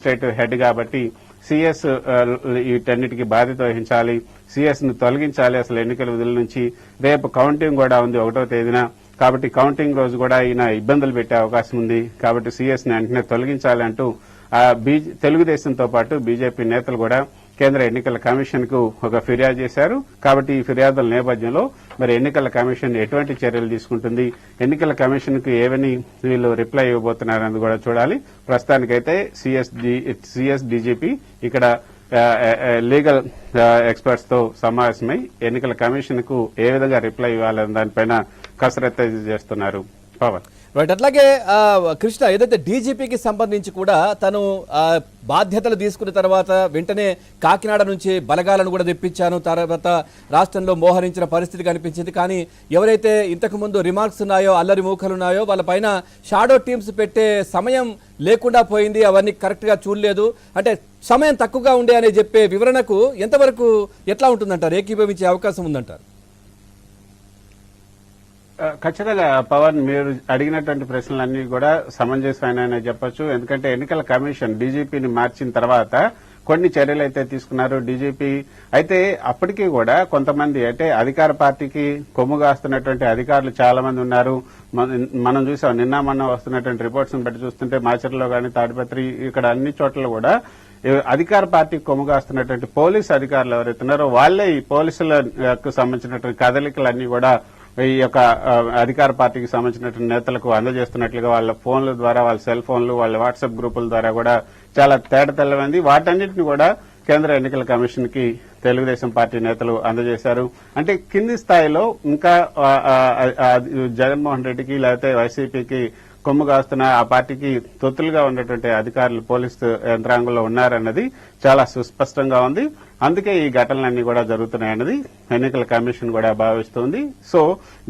State head కాబట్టి CS వీటన్నిటికీ బాధ్యత వహించాలి, సిఎస్ ను తొలగించాలి అసలు ఎన్నికల విధుల నుంచి. రేపు కౌంటింగ్ కూడా ఉంది 1వ తేదీన. కాబట్టి కౌంటింగ్ రోజు కూడా ఈయన ఇబ్బందులు పెట్టే అవకాశం ఉంది. కాబట్టి సిఎస్ ని వెంటనే తొలగించాలి అంటూ తెలుగుదేశంతో పాటు బీజేపీ నేతలు కూడా కేంద్ర ఎన్నికల కమిషన్ కు ఒక ఫిర్యాదు చేశారు. కాబట్టి ఈ ఫిర్యాదుల నేపథ్యంలో మరి ఎన్నికల కమిషన్ ఎటువంటి చర్యలు తీసుకుంటుంది, ఎన్నికల కమిషన్ కు ఏవని వీళ్ళు రిప్లై ఇవ్వబోతున్నారని కూడా చూడాలి. ప్రస్తుతానికైతే సిఎస్ డీజీపీ ఇక్కడ లీగల్ ఎక్స్పర్ట్స్ తో సమావేశమై ఎన్నికల కమిషన్ కు ఏ విధంగా రిప్లై ఇవ్వాలనే దానిపైన కసరత్తు చేస్తున్నారు. పవన్ రైట్. అట్లాగే కృష్ణ, ఏదైతే డీజీపీకి సంబంధించి కూడా తను బాధ్యతలు తీసుకున్న తర్వాత వెంటనే కాకినాడ నుంచి బలగాలను కూడా తెప్పించాను, తర్వాత రాష్ట్రంలో మోహరించిన పరిస్థితి కనిపించింది. కానీ ఎవరైతే ఇంతకు ముందు రిమార్క్స్ ఉన్నాయో, అల్లరి మూకలు ఉన్నాయో, వాళ్ళ పైన షాడో టీమ్స్ పెట్టే సమయం లేకుండా పోయింది, అవన్నీ కరెక్ట్ గా చూడలేదు, అంటే సమయం తక్కువగా ఉండే అని చెప్పే వివరణకు ఎంతవరకు ఎట్లా ఉంటుందంటారు, ఏకీభవించే అవకాశం ఉందంటారు? ఖచ్చితంగా పవన్, మీరు అడిగినటువంటి ప్రశ్నలన్నీ కూడా సమంజసమైననే చెప్పొచ్చు. ఎందుకంటే ఎన్నికల కమిషన్ డీజీపీని మార్చిన తర్వాత కొన్ని చర్యలు అయితే తీసుకున్నారు డీజీపీ. అయితే అప్పటికీ కూడా కొంతమంది అంటే అధికార పార్టీకి కొమ్ముగాస్తున్నటువంటి అధికారులు చాలా మంది ఉన్నారు. మనం చూసాం నిన్న మొన్న వస్తున్నటువంటి రిపోర్ట్స్ బట్టి చూస్తుంటే మాచర్లో గానీ, తాడిపత్రి, ఇక్కడ అన్ని చోట్ల కూడా అధికార పార్టీకి కొమ్ముగాస్తున్నటువంటి పోలీసు అధికారులు ఎవరైతున్నారో వాళ్లే ఈ పోలీసులకు సంబంధించినటువంటి కదలికలన్నీ కూడా ఈ యొక్క అధికార పార్టీకి సంబంధించినటువంటి నేతలకు అందజేస్తున్నట్లుగా వాళ్ళ ఫోన్ల ద్వారా, వాళ్ళ సెల్ ఫోన్లు, వాళ్ళ వాట్సాప్ గ్రూపుల ద్వారా కూడా చాలా తేటతెల్లమైంది. వాటన్నిటిని కూడా కేంద్ర ఎన్నికల కమిషన్ కి తెలుగుదేశం పార్టీ నేతలు అందజేశారు. అంటే కింది స్థాయిలో ఇంకా జగన్మోహన్ రెడ్డికి లేకపోతే వైసీపీకి కొమ్ము కాస్తున్న ఆ పార్టీకి తొత్తులుగా ఉన్నటువంటి అధికారులు పోలీసు యంత్రాంగంలో ఉన్నారన్నది చాలా సుస్పష్టంగా ఉంది. అందుకే ఈ ఘటనలన్నీ కూడా జరుగుతున్నాయన్నది ఎన్నికల కమిషన్ కూడా భావిస్తోంది. సో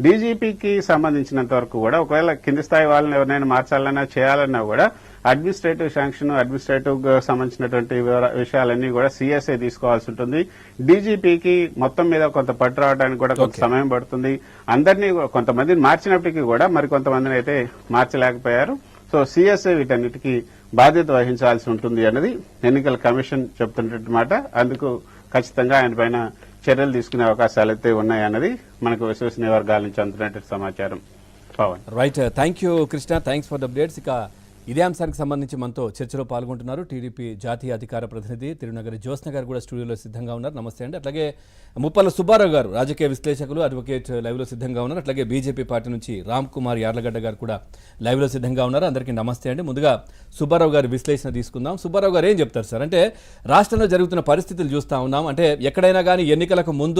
డీజీపీకి సంబంధించినంత వరకు కూడా ఒకవేళ కింది స్థాయి వాళ్ళని ఎవరినైనా మార్చాలన్నా చేయాలన్నా కూడా అడ్మినిస్ట్రేటివ్ శాంక్షన్, అడ్మినిస్ట్రేటివ్ సంబంధించినటువంటి విషయాలన్నీ కూడా సీఎస్ఐ తీసుకోవాల్సి ఉంటుంది. డీజీపీకి మొత్తం మీద కొంత పట్టు రావడానికి కూడా కొంత సమయం పడుతుంది. అందరినీ కొంతమందిని మార్చినప్పటికీ కూడా మరికొంతమందిని అయితే మార్చలేకపోయారు. సో సీఎస్ఐ వీటన్నిటికీ బాధ్యత వహించాల్సి ఉంటుంది అన్నది ఎన్నికల కమిషన్ చెప్తున్నటువంటి మాట. అందుకు ఖచ్చితంగా ఆయన పైన చర్యలు తీసుకునే అవకాశాలు అయితే ఉన్నాయన్నది మనకు విశ్వసనీయ వర్గాల నుంచి అందుతున్నటువంటి సమాచారం. Pawan right. Thank you Krishna, thanks for the updates. ఇక ఇదే అంశానికి సంబంధించి మనతో చర్చలో పాల్గొంటున్నారు టీడీపీ జాతీయ అధికార ప్రతినిధి తిరునగరి జ్యోత్స్న గారు కూడా స్టూడియోలో సిద్ధంగా ఉన్నారు. నమస్తే అండి. అట్లాగే ముప్పల సుబ్బారావు గారు, రాజకీయ విశ్లేషకులు, అడ్వకేట్, లైవ్ లో సిద్ధంగా ఉన్నారు. అట్లాగే బీజేపీ పార్టీ నుంచి రామ్ కుమార్ యార్లగడ్డ గారు కూడా లైవ్ లో సిద్ధంగా ఉన్నారు. అందరికీ నమస్తే అండి. ముందుగా సుబ్బారావు గారి విశ్లేషణ తీసుకుందాం. సుబ్బారావు గారు ఏం చెప్తారు సార్? అంటే రాష్ట్రంలో జరుగుతున్న పరిస్థితులు చూస్తా ఉన్నాం. అంటే ఎక్కడైనా కానీ ఎన్నికలకు ముందు